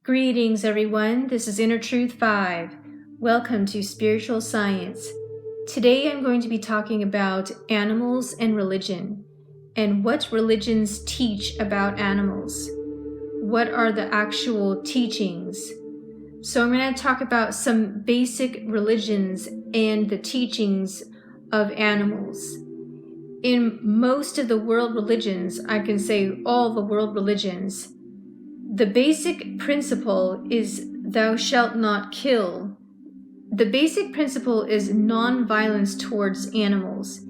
Greetings, everyone. This is Inner Truth 5. Welcome to Spiritual Science. Today I'm going to be talking about animals and religion, and what religions teach about animals. What are the actual teachings? So I'm going to talk about some basic religions and the teachings of animals. In most of the world religions, I can say all the world religions, the basic principle is thou shalt not kill. The basic principle is non-violence towards animals.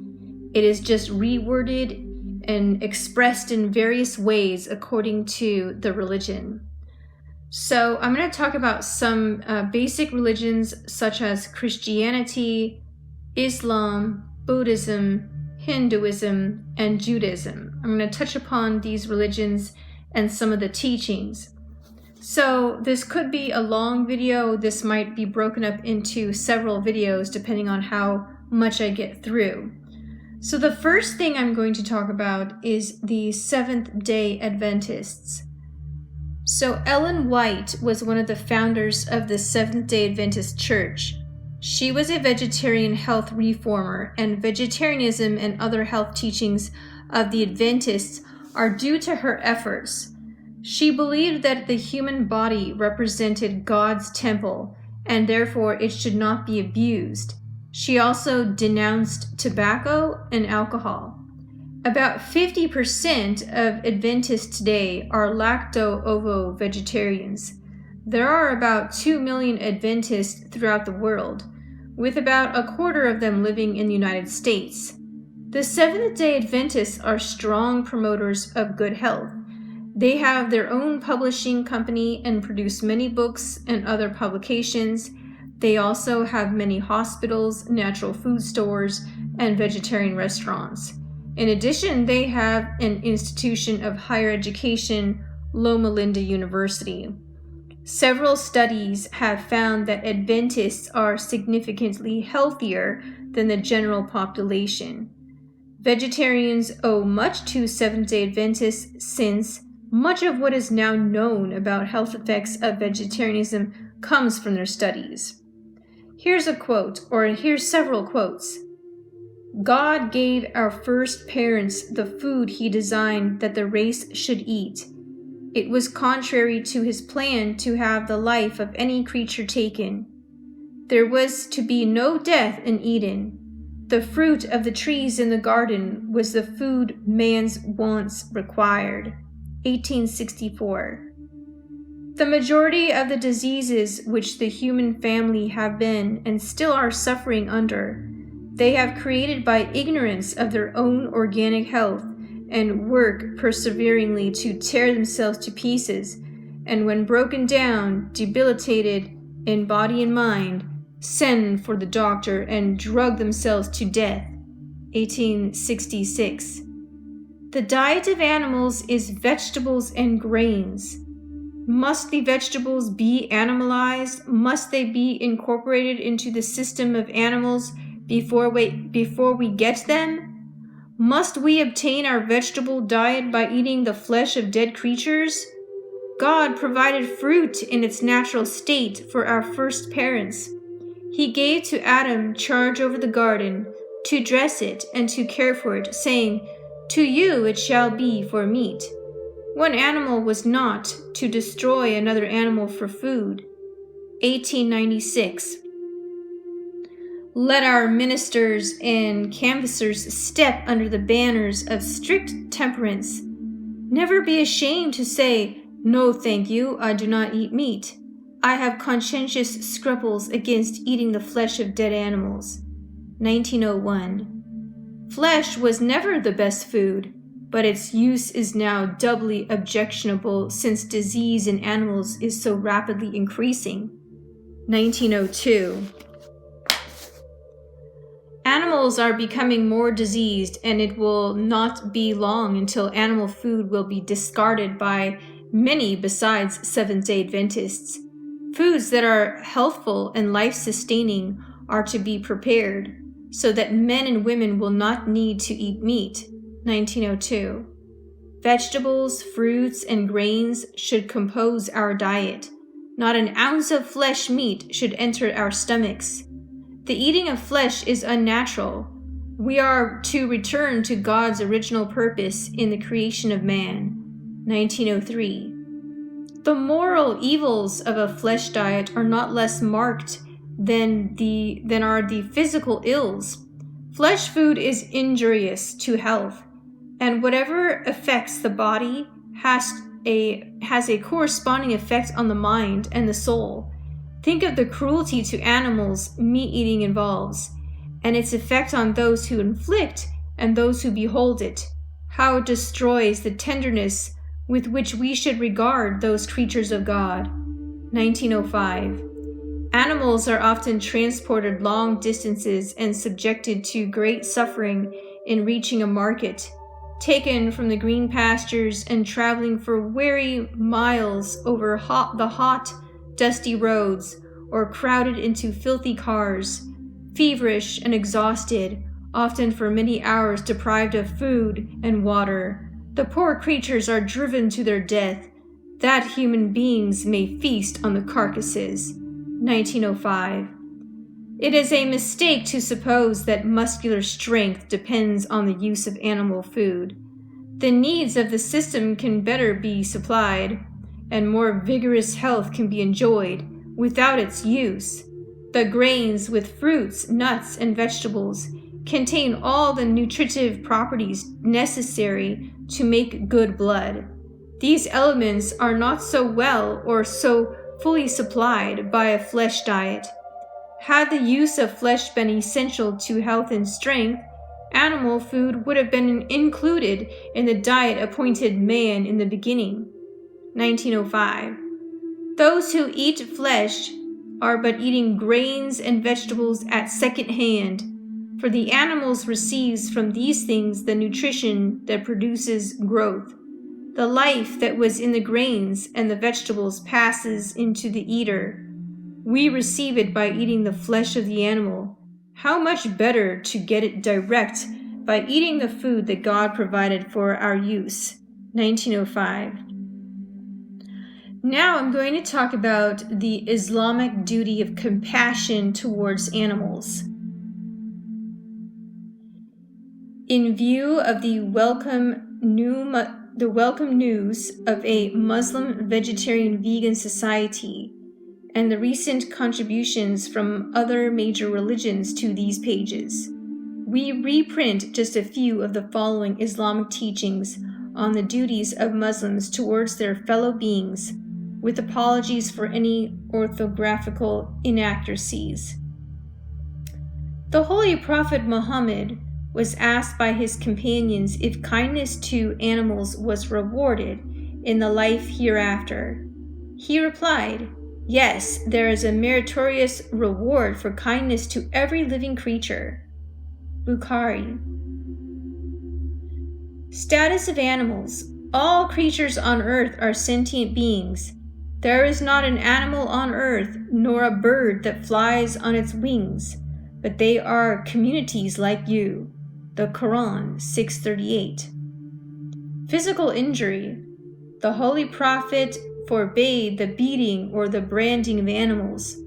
It is just reworded and expressed in various ways according to the religion. So I'm going to talk about some basic religions such as Christianity, Islam, Buddhism, Hinduism, and Judaism. I'm going to touch upon these religions and some of the teachings. So this could be a long video. This might be broken up into several videos depending on how much I get through. So the first thing I'm going to talk about is the Seventh-day Adventists. So Ellen White was one of the founders of the Seventh-day Adventist Church. She was a vegetarian health reformer, and vegetarianism and other health teachings of the Adventists are due to her efforts. She believed that the human body represented God's temple, and therefore it should not be abused. She also denounced tobacco and alcohol. About 50% of Adventists today are lacto-ovo vegetarians. There are about 2 million Adventists throughout the world, with about a quarter of them living in the United States. The Seventh-day Adventists are strong promoters of good health. They have their own publishing company and produce many books and other publications. They also have many hospitals, natural food stores, and vegetarian restaurants. In addition, they have an institution of higher education, Loma Linda University. Several studies have found that Adventists are significantly healthier than the general population. Vegetarians owe much to Seventh-day Adventists since much of what is now known about health effects of vegetarianism comes from their studies. Here's a quote, or here's several quotes. God gave our first parents the food he designed that the race should eat. It was contrary to his plan to have the life of any creature taken. There was to be no death in Eden. The fruit of the trees in the garden was the food man's wants required. 1864. The majority of the diseases which the human family have been and still are suffering under, they have created by ignorance of their own organic health and work perseveringly to tear themselves to pieces, and when broken down, debilitated in body and mind, send for the doctor and drug themselves to death. 1866. The diet of animals is vegetables and grains. Must the vegetables be animalized? Must they be incorporated into the system of animals before we get them? Must we obtain our vegetable diet by eating the flesh of dead creatures? God provided fruit in its natural state for our first parents. He gave to Adam charge over the garden, to dress it and to care for it, saying, "To you it shall be for meat." One animal was not to destroy another animal for food. 1896. Let our ministers and canvassers step under the banners of strict temperance. Never be ashamed to say, "No, thank you, I do not eat meat. I have conscientious scruples against eating the flesh of dead animals." 1901. Flesh was never the best food, but its use is now doubly objectionable since disease in animals is so rapidly increasing. 1902. Animals are becoming more diseased, and it will not be long until animal food will be discarded by many besides Seventh-day Adventists. Foods that are healthful and life-sustaining are to be prepared, so that men and women will not need to eat meat. 1902. Vegetables, fruits, and grains should compose our diet. Not an ounce of flesh meat should enter our stomachs. The eating of flesh is unnatural. We are to return to God's original purpose in the creation of man. 1903. The moral evils of a flesh diet are not less marked than are the physical ills. Flesh food is injurious to health, and whatever affects the body has a corresponding effect on the mind and the soul. Think of the cruelty to animals meat eating involves, and its effect on those who inflict and those who behold it. How it destroys the tenderness with which we should regard those creatures of God. 1905. Animals are often transported long distances and subjected to great suffering in reaching a market, taken from the green pastures and traveling for weary miles over the hot, dusty roads, or crowded into filthy cars, feverish and exhausted, often for many hours deprived of food and water. The poor creatures are driven to their death, that human beings may feast on the carcasses. 1905. It is a mistake to suppose that muscular strength depends on the use of animal food. The needs of the system can better be supplied, and more vigorous health can be enjoyed without its use. The grains with fruits, nuts, and vegetables contain all the nutritive properties necessary to make good blood. These elements are not so well or so fully supplied by a flesh diet. Had the use of flesh been essential to health and strength, animal food would have been included in the diet appointed man in the beginning. 1905. Those who eat flesh are but eating grains and vegetables at second hand, for the animals receives from these things the nutrition that produces growth. The life that was in the grains and the vegetables passes into the eater. We receive it by eating the flesh of the animal. How much better to get it direct by eating the food that God provided for our use. 1905. Now I'm going to talk about the Islamic duty of compassion towards animals. In view of the welcome news of a Muslim vegetarian vegan society and the recent contributions from other major religions to these pages, we reprint just a few of the following Islamic teachings on the duties of Muslims towards their fellow beings, with apologies for any orthographical inaccuracies. The Holy Prophet Muhammad was asked by his companions if kindness to animals was rewarded in the life hereafter. He replied, "Yes, there is a meritorious reward for kindness to every living creature." Bukhari. Status of animals. All creatures on earth are sentient beings. There is not an animal on earth, nor a bird that flies on its wings, but they are communities like you. The Quran 6:38. Physical injury. The Holy Prophet forbade the beating or the branding of animals.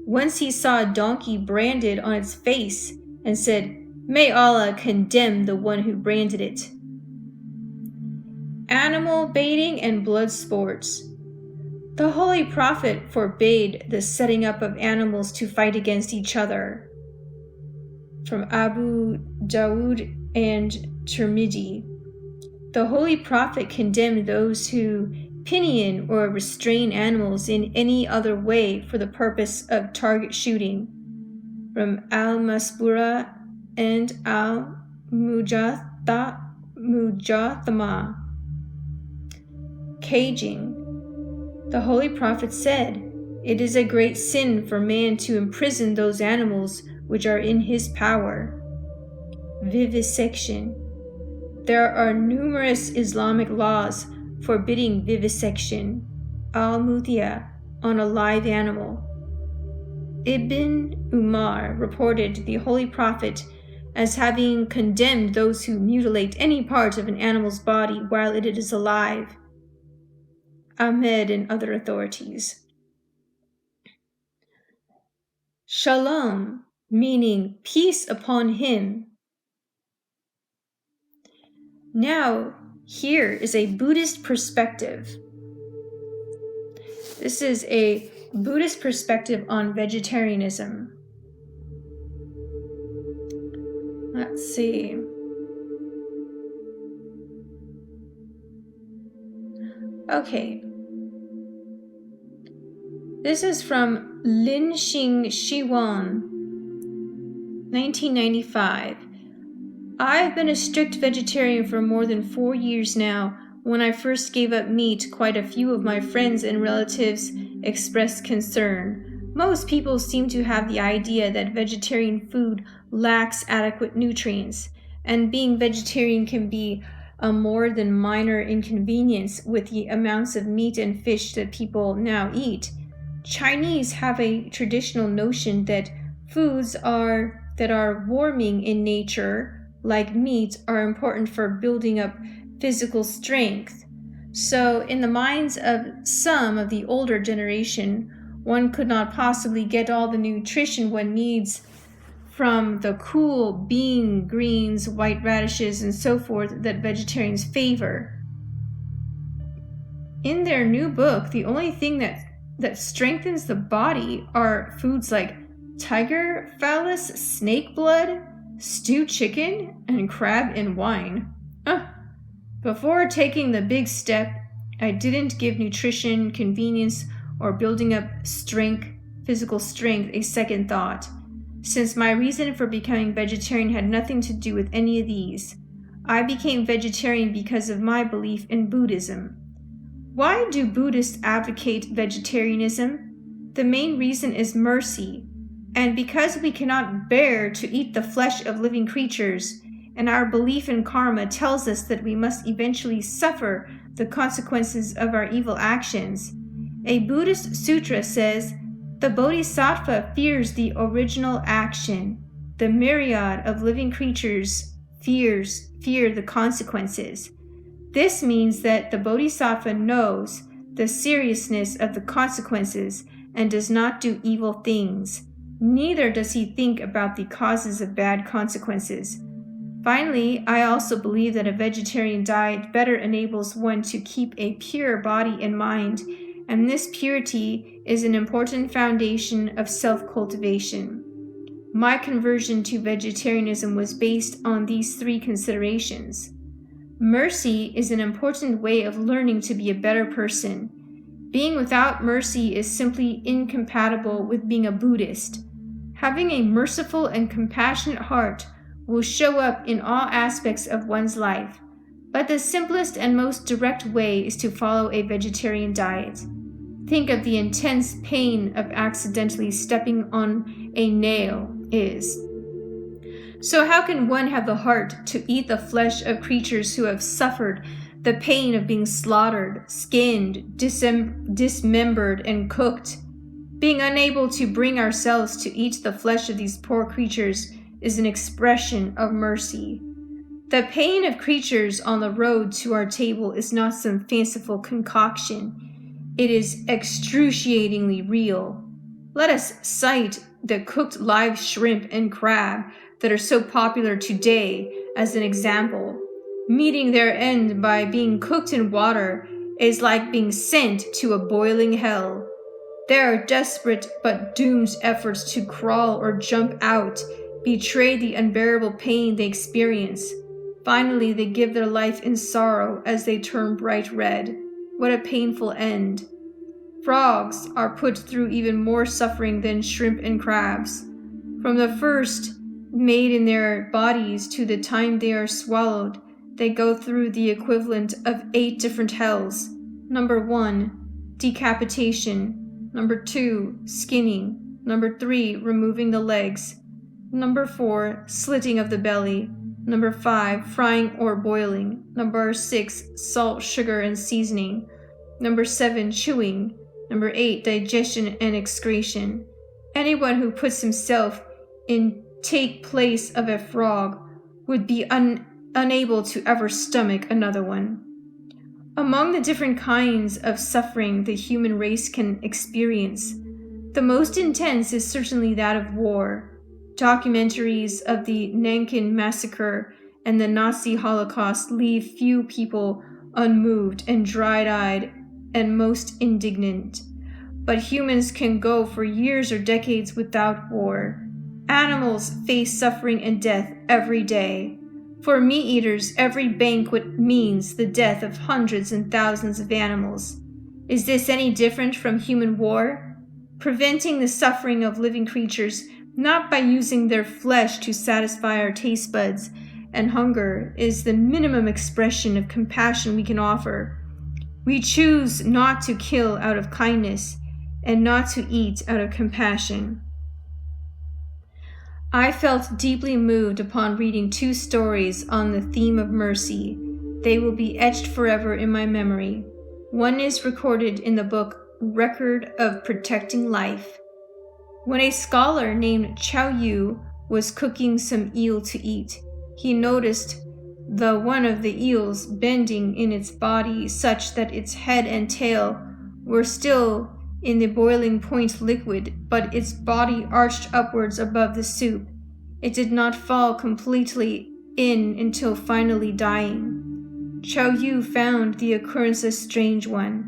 Once he saw a donkey branded on its face and said, "May Allah condemn the one who branded it." Animal baiting and blood sports. The Holy Prophet forbade the setting up of animals to fight against each other. From Abu Dawud and Tirmidhi. The Holy Prophet condemned those who pinion or restrain animals in any other way for the purpose of target shooting. From Al-Masbura and Al-Mujathama. Caging. The Holy Prophet said, "It is a great sin for man to imprison those animals which are in his power." Vivisection. There are numerous Islamic laws forbidding vivisection, al-muthia, on a live animal. Ibn Umar reported the Holy Prophet as having condemned those who mutilate any part of an animal's body while it is alive. Ahmed and other authorities. Shalom, meaning peace upon him. Now, here is a Buddhist perspective. This is a Buddhist perspective on vegetarianism. Let's see. Okay. This is from Lin Xing Shiwan, 1995. I've been a strict vegetarian for more than 4 years now. When I first gave up meat, quite a few of my friends and relatives expressed concern. Most people seem to have the idea that vegetarian food lacks adequate nutrients, and being vegetarian can be a more than minor inconvenience with the amounts of meat and fish that people now eat. Chinese have a traditional notion that foods that are warming in nature, like meat, are important for building up physical strength. So, in the minds of some of the older generation, one could not possibly get all the nutrition one needs from the cool bean greens, white radishes, and so forth that vegetarians favor. In their new book, the only thing that strengthens the body are foods like tiger phallus, snake blood, stewed chicken, and crab in wine. Before taking the big step, I didn't give nutrition, convenience, or building up physical strength, a second thought, since my reason for becoming vegetarian had nothing to do with any of these. I became vegetarian because of my belief in Buddhism. Why do Buddhists advocate vegetarianism? The main reason is mercy, and because we cannot bear to eat the flesh of living creatures, and our belief in karma tells us that we must eventually suffer the consequences of our evil actions. A Buddhist sutra says, the bodhisattva fears the original action. The myriad of living creatures fear the consequences. This means that the bodhisattva knows the seriousness of the consequences and does not do evil things. Neither does he think about the causes of bad consequences. Finally, I also believe that a vegetarian diet better enables one to keep a pure body and mind, and this purity is an important foundation of self-cultivation. My conversion to vegetarianism was based on these three considerations. Mercy is an important way of learning to be a better person. Being without mercy is simply incompatible with being a Buddhist. Having a merciful and compassionate heart will show up in all aspects of one's life, but the simplest and most direct way is to follow a vegetarian diet. Think of the intense pain of accidentally stepping on a nail is. So how can one have the heart to eat the flesh of creatures who have suffered the pain of being slaughtered, skinned, dismembered, and cooked? Being unable to bring ourselves to eat the flesh of these poor creatures is an expression of mercy. The pain of creatures on the road to our table is not some fanciful concoction. It is excruciatingly real. Let us cite the cooked live shrimp and crab that are so popular today as an example. Meeting their end by being cooked in water is like being sent to a boiling hell. There are desperate but doomed efforts to crawl or jump out, betray the unbearable pain they experience. Finally, they give their life in sorrow as they turn bright red. What a painful end. Frogs are put through even more suffering than shrimp and crabs. From the first made in their bodies to the time they are swallowed, they go through the equivalent of 8 different hells. Number 1, decapitation. Number 2, skinning. Number 3, removing the legs. Number 4, slitting of the belly. Number 5, frying or boiling. Number 6, salt, sugar, and seasoning. Number 7, chewing. Number 8, digestion and excretion. Anyone who puts himself in take place of a frog would be unable to ever stomach another one. Among the different kinds of suffering the human race can experience, The most intense is certainly that of war. Documentaries of the Nanking Massacre and the Nazi Holocaust leave few people unmoved and dry-eyed and most indignant. But humans can go for years or decades without war. Animals face suffering and death every day. For meat-eaters, every banquet means the death of hundreds and thousands of animals. Is this any different from human war? Preventing the suffering of living creatures, not by using their flesh to satisfy our taste buds and hunger, is the minimum expression of compassion we can offer. We choose not to kill out of kindness and not to eat out of compassion. I felt deeply moved upon reading 2 stories on the theme of mercy. They will be etched forever in my memory. One is recorded in the book Record of Protecting Life. When a scholar named Chow Yu was cooking some eel to eat, he noticed the one of the eels bending in its body such that its head and tail were still in the boiling point liquid, but its body arched upwards above the soup. It did not fall completely in until finally dying. Chow Yu found the occurrence a strange one,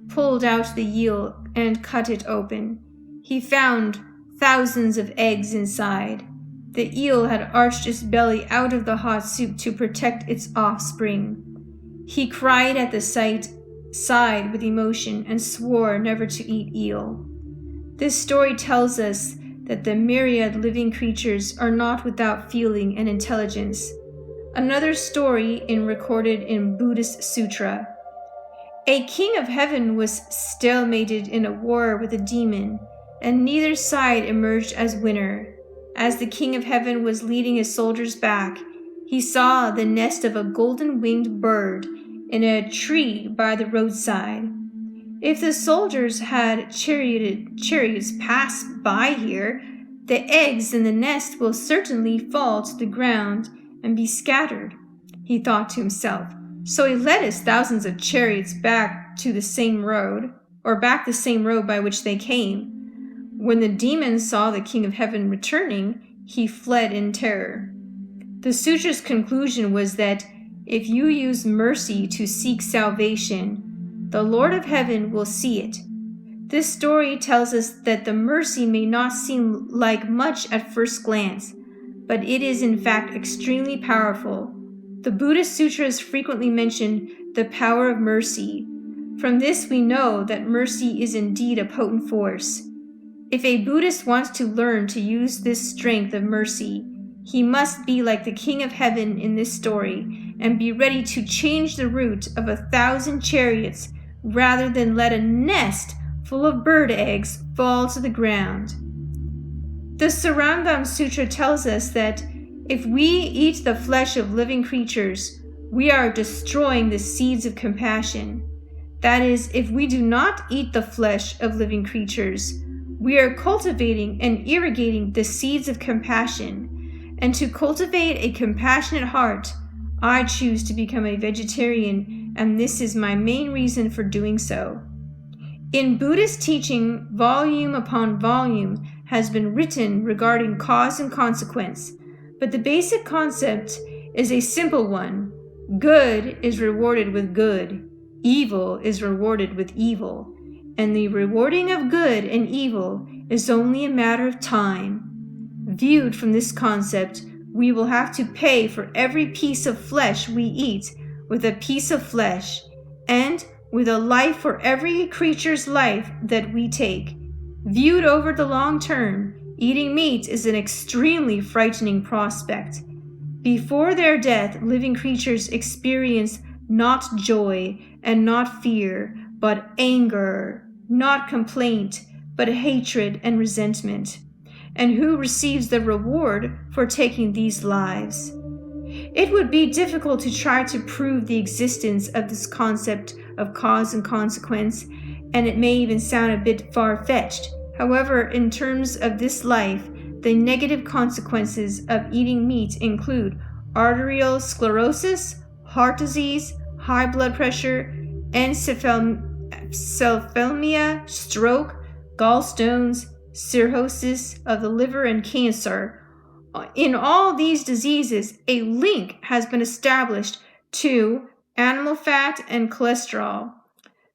pulled out the eel and cut it open. He found thousands of eggs inside. The eel had arched its belly out of the hot soup to protect its offspring. He cried at the sight, sighed with emotion, and swore never to eat eel. This story tells us that the myriad living creatures are not without feeling and intelligence. Another story recorded in Buddhist Sutra. A king of heaven was stalemated in a war with a demon, and neither side emerged as winner. As the king of heaven was leading his soldiers back, he saw the nest of a golden-winged bird in a tree by the roadside. If the soldiers had chariots pass by here, the eggs in the nest will certainly fall to the ground and be scattered, he thought to himself. So he led his thousands of chariots back the same road by which they came. When the demon saw the king of heaven returning, he fled in terror. The sutra's conclusion was that if you use mercy to seek salvation, the Lord of heaven will see it. This story tells us that the mercy may not seem like much at first glance, but it is in fact extremely powerful. The Buddhist sutras frequently mention the power of mercy. From this we know that mercy is indeed a potent force. If a Buddhist wants to learn to use this strength of mercy, he must be like the King of Heaven in this story and be ready to change the route of 1,000 chariots rather than let a nest full of bird eggs fall to the ground. The Sarangam Sutra tells us that if we eat the flesh of living creatures, we are destroying the seeds of compassion. That is, if we do not eat the flesh of living creatures, we are cultivating and irrigating the seeds of compassion. And to cultivate a compassionate heart, I choose to become a vegetarian, and this is my main reason for doing so. In Buddhist teaching, volume upon volume has been written regarding cause and consequence, but the basic concept is a simple one. Good is rewarded with good. Evil is rewarded with evil. And the rewarding of good and evil is only a matter of time. Viewed from this concept, we will have to pay for every piece of flesh we eat with a piece of flesh, and with a life for every creature's life that we take. Viewed over the long term, eating meat is an extremely frightening prospect. Before their death, living creatures experience not joy and not fear, but anger, not complaint, but hatred and resentment. And who receives the reward for taking these lives? It would be difficult to try to prove the existence of this concept of cause and consequence, and it may even sound a bit far-fetched. However, in terms of this life, the negative consequences of eating meat include arterial sclerosis, heart disease, high blood pressure, encephalomia, stroke, gallstones, cirrhosis of the liver, and cancer. In all these diseases, a link has been established to animal fat and cholesterol.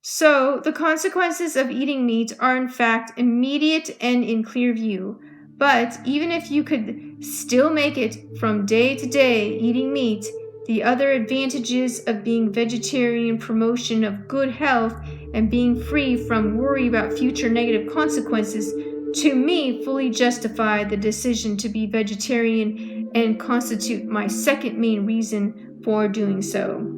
So, the consequences of eating meat are in fact immediate and in clear view. But even if you could still make it from day to day eating meat, the other advantages of being vegetarian, promotion of good health, and being free from worry about future negative consequences, to me fully justify the decision to be vegetarian and constitute my second main reason for doing so.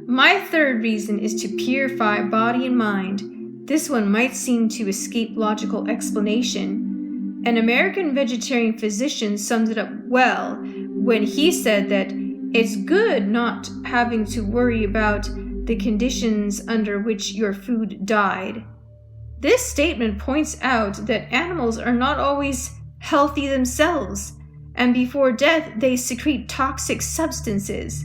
My third reason is to purify body and mind. This one might seem to escape logical explanation. An American vegetarian physician summed it up well when he said that it's good not having to worry about the conditions under which your food died. This statement points out that animals are not always healthy themselves, and before death they secrete toxic substances.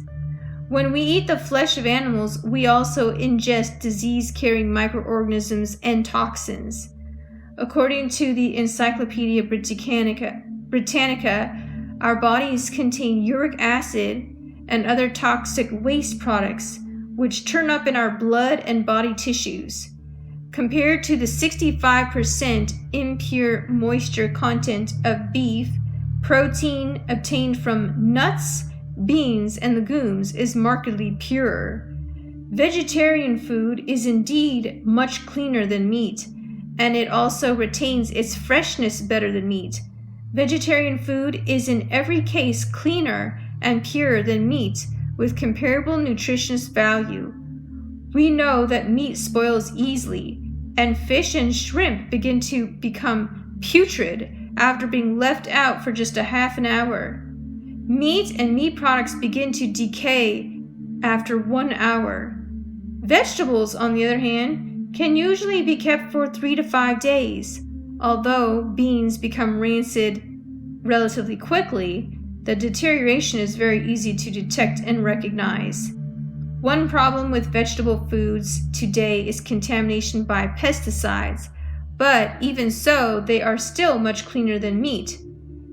When we eat the flesh of animals, we also ingest disease-carrying microorganisms and toxins. According to the Encyclopedia Britannica, our bodies contain uric acid and other toxic waste products, which turn up in our blood and body tissues. Compared to the 65% impure moisture content of beef, protein obtained from nuts, beans, and legumes is markedly purer. Vegetarian food is indeed much cleaner than meat, and it also retains its freshness better than meat. Vegetarian food is in every case cleaner and purer than meat, with comparable nutritious value. We know that meat spoils easily, and fish and shrimp begin to become putrid after being left out for just a half an hour. Meat and meat products begin to decay after 1 hour. Vegetables, on the other hand, can usually be kept for 3 to 5 days. Although beans become rancid relatively quickly, the deterioration is very easy to detect and recognize. One problem with vegetable foods today is contamination by pesticides, but even so, they are still much cleaner than meat.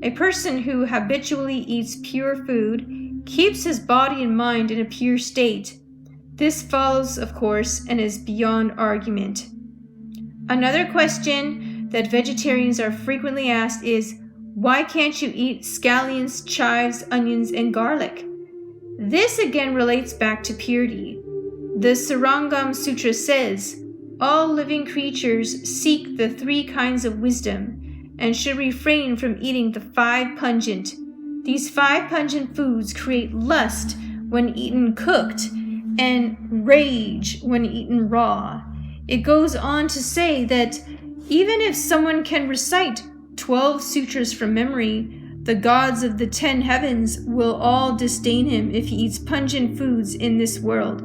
A person who habitually eats pure food keeps his body and mind in a pure state. This follows, of course, and is beyond argument. Another question that vegetarians are frequently asked is, why can't you eat scallions, chives, onions, and garlic? This again relates back to purity. The Surangam Sutra says, all living creatures seek the 3 kinds of wisdom and should refrain from eating the 5 pungent. These 5 pungent foods create lust when eaten cooked and rage when eaten raw. It goes on to say that even if someone can recite 12 sutras from memory, the gods of the 10 heavens will all disdain him if he eats pungent foods in this world,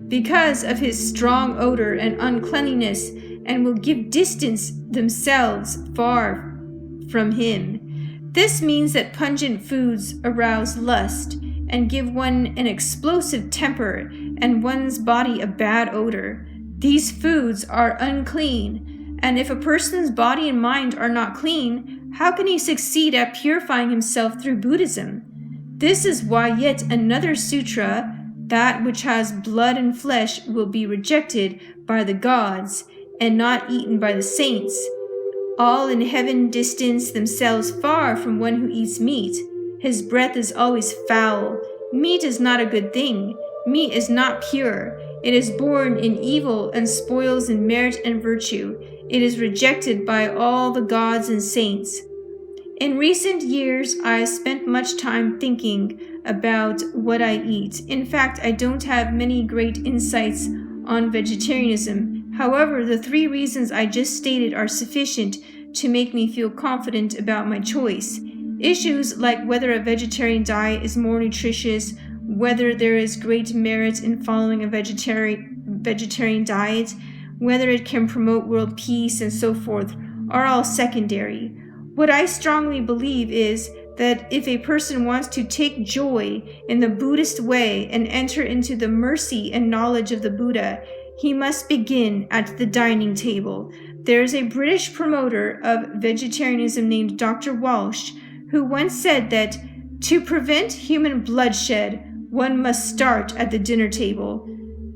because of his strong odor and uncleanliness, and will give distance themselves far from him. This means that pungent foods arouse lust and give one an explosive temper and one's body a bad odor. These foods are unclean, and if a person's body and mind are not clean, how can he succeed at purifying himself through Buddhism? This is why yet another sutra, that which has blood and flesh, will be rejected by the gods and not eaten by the saints. All in heaven distance themselves far from one who eats meat. His breath is always foul. Meat is not a good thing. Meat is not pure. It is born in evil and spoils in merit and virtue. It is rejected by all the gods and saints. In recent years, I spent much time thinking about what I eat. In fact, I don't have many great insights on vegetarianism. However, the 3 reasons I just stated are sufficient to make me feel confident about my choice. Issues like whether a vegetarian diet is more nutritious, whether there is great merit in following a vegetarian diet, whether it can promote world peace, and so forth, are all secondary. What I strongly believe is that if a person wants to take joy in the Buddhist way and enter into the mercy and knowledge of the Buddha, he must begin at the dining table. There's a British promoter of vegetarianism named Dr. Walsh who once said that to prevent human bloodshed, one must start at the dinner table.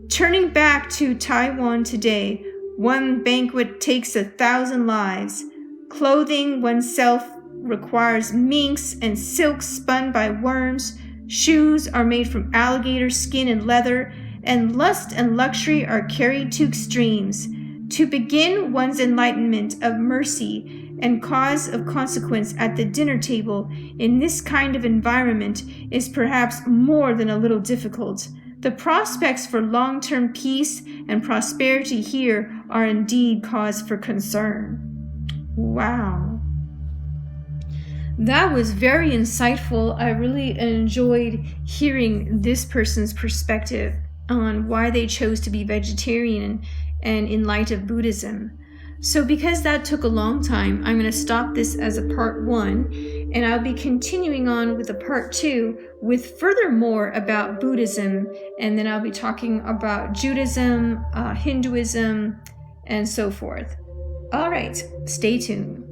Turning back to Taiwan today, one banquet takes 1,000 lives. Clothing oneself requires minks and silks spun by worms. Shoes are made from alligator skin and leather, and lust and luxury are carried to extremes. To begin one's enlightenment of mercy and cause of consequence at the dinner table in this kind of environment is perhaps more than a little difficult. The prospects for long-term peace and prosperity here are indeed cause for concern. Wow. That was very insightful. I really enjoyed hearing this person's perspective on why they chose to be vegetarian and in light of Buddhism. So because that took a long time, I'm going to stop this as a part 1, and I'll be continuing on with a part 2 with furthermore about Buddhism, and then I'll be talking about Judaism, Hinduism, and so forth. All right, stay tuned.